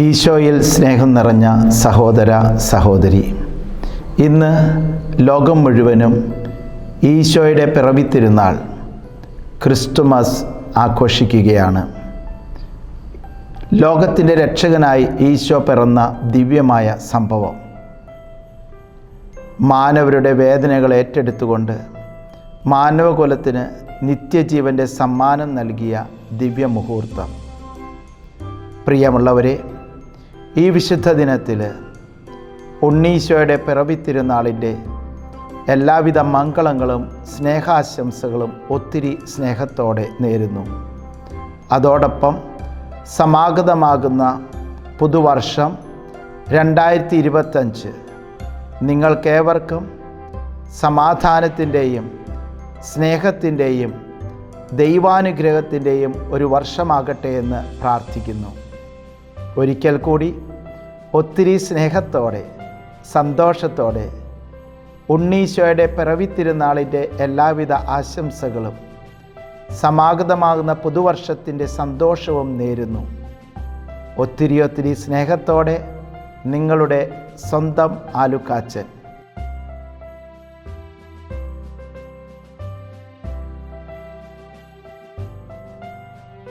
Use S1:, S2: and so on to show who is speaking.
S1: ഈശോയിൽ സ്നേഹം നിറഞ്ഞ സഹോദര സഹോദരി, ഇന്ന് ലോകം മുഴുവനും ഈശോയുടെ പിറവി തിരുനാൾ ക്രിസ്തുമസ് ആഘോഷിക്കുകയാണ്. ലോകത്തിൻ്റെ രക്ഷകനായി ഈശോ പിറന്ന ദിവ്യമായ സംഭവം, മാനവരുടെ വേദനകൾ ഏറ്റെടുത്തുകൊണ്ട് മാനവകുലത്തിന് നിത്യജീവൻ്റെ സമ്മാനം നൽകിയ ദിവ്യമുഹൂർത്തം. പ്രിയമുള്ളവരെ, ഈ വിശുദ്ധ ദിനത്തിൽ ഉണ്ണീശോയുടെ പിറവി തിരുനാളിൻ്റെ എല്ലാവിധ മംഗളങ്ങളും സ്നേഹാശംസകളും ഒത്തിരി സ്നേഹത്തോടെ നേരുന്നു. അതോടൊപ്പം സമാഗതമാകുന്ന പുതുവർഷം 2025 നിങ്ങൾക്കേവർക്കും സമാധാനത്തിൻ്റെയും സ്നേഹത്തിൻ്റെയും ദൈവാനുഗ്രഹത്തിൻ്റെയും ഒരു വർഷമാകട്ടെ എന്ന് പ്രാർത്ഥിക്കുന്നു. ഒരിക്കൽ കൂടി ഒത്തിരി സ്നേഹത്തോടെ സന്തോഷത്തോടെ ഉണ്ണീശോയുടെ പിറവി തിരുനാളിൻ്റെ എല്ലാവിധ ആശംസകളും സമാഗതമാകുന്ന പുതുവർഷത്തിൻ്റെ സന്തോഷവും നേരുന്നു. ഒത്തിരി സ്നേഹത്തോടെ നിങ്ങളുടെ സ്വന്തം ആലുക്കാച്ചൻ.